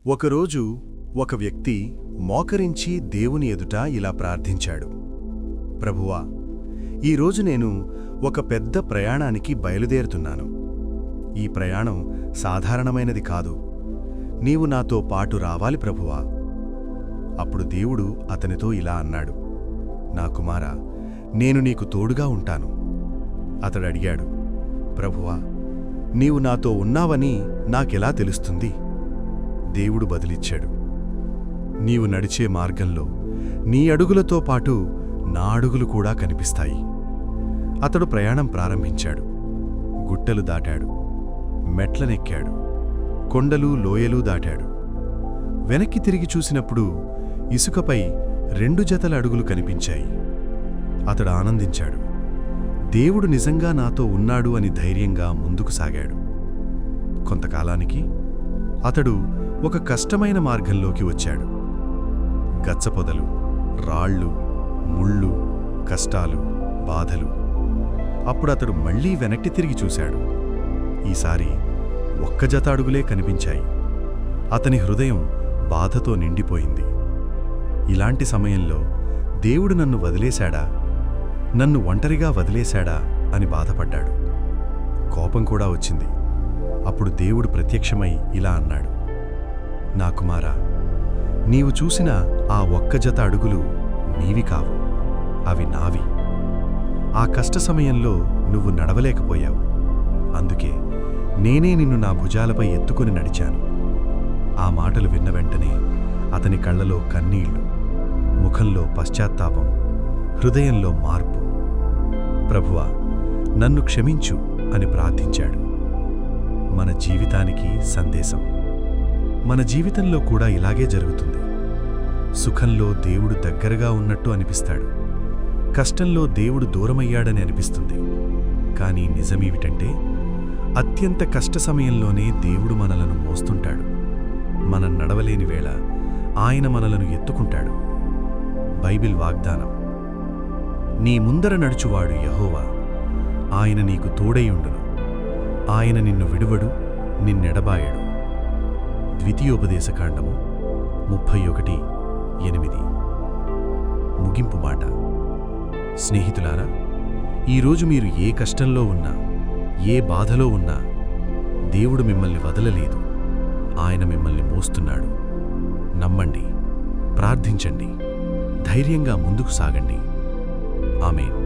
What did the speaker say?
ఒకరోజు ఒక వ్యక్తి మోకరించి దేవుని ఎదుట ఇలా ప్రార్థించాడు. ప్రభువా, ఈరోజు నేను ఒక పెద్ద ప్రయాణానికి బయలుదేరుతున్నాను. ఈ ప్రయాణం సాధారణమైనది కాదు. నీవు నాతో పాటు రావాలి ప్రభువా. అప్పుడు దేవుడు అతనితో ఇలా అన్నాడు, నా కుమారా, నేను నీకు తోడుగా ఉంటాను. అతడడిగాడు, ప్రభువా, నీవు నాతో ఉన్నావని నాకెలా తెలుస్తుంది? దేవుడు బదిలిచ్చాడు, నీవు నడిచే మార్గంలో నీ అడుగులతో పాటు నా అడుగులు కూడా కనిపిస్తాయి. అతడు ప్రయాణం ప్రారంభించాడు. గుట్టలు దాటాడు, మెట్లనెక్కాడు, కొండలు లోయలు దాటాడు. వెనక్కి తిరిగి చూసినప్పుడు ఇసుకపై 2 జతల అడుగులు కనిపించాయి. అతడు ఆనందించాడు. దేవుడు నిజంగా నాతో ఉన్నాడు అని ధైర్యంగా ముందుకు సాగాడు. కొంతకాలానికి అతడు ఒక కష్టమైన మార్గంలోకి వచ్చాడు. గచ్చపొదలు, రాళ్ళు, ముళ్ళు, కష్టాలు, బాధలు. అప్పుడతడు మళ్లీ వెనక్కి తిరిగి చూశాడు. ఈసారి 1 జత అడుగులే కనిపించాయి. అతని హృదయం బాధతో నిండిపోయింది. ఇలాంటి సమయంలో దేవుడు నన్ను వదిలేశాడా, నన్ను ఒంటరిగా వదిలేశాడా అని బాధపడ్డాడు. కోపం కూడా వచ్చింది. అప్పుడు దేవుడు ప్రత్యక్షమై ఇలా అన్నాడు, నా కుమారా, నీవు చూసిన ఆ 1 జత అడుగులు నీవి కావు, అవి నావి. ఆ కష్ట సమయంలో నువ్వు నడవలేకపోయావు. అందుకే నేనే నిన్ను నా భుజాలపై ఎత్తుకుని నడిచాను. ఆ మాటలు విన్న వెంటనే అతని కళ్ళలో కన్నీళ్లు, ముఖంలో పశ్చాత్తాపం, హృదయంలో మార్పు. ప్రభువా, నన్ను క్షమించు అని ప్రార్థించాడు. మన జీవితానికి సందేశం. మన జీవితంలో కూడా ఇలాగే జరుగుతుంది. సుఖంలో దేవుడు దగ్గరగా ఉన్నట్టు అనిపిస్తాడు. కష్టంలో దేవుడు దూరమయ్యాడని అనిపిస్తుంది. కానీ నిజమేమిటంటే, అత్యంత కష్ట సమయంలోనే దేవుడు మనలను మోస్తుంటాడు. మనం నడవలేని వేళ ఆయన మనలను ఎత్తుకుంటాడు. బైబిల్ వాగ్దానం, నీ ముందర నడుచువాడు యెహోవా, ఆయన నీకు తోడైయుండును. ఆయన నిన్ను విడువడు, నిన్నెడబాయడు. ద్వితీయోపదేశకాండము 31:8. ముగింపు మాట. స్నేహితులారా, ఈరోజు మీరు ఏ కష్టంలో ఉన్నా, ఏ బాధలో ఉన్నా, దేవుడు మిమ్మల్ని వదలలేదు. ఆయన మిమ్మల్ని మోస్తున్నాడు. నమ్మండి, ప్రార్థించండి, ధైర్యంగా ముందుకు సాగండి. ఆమేన్.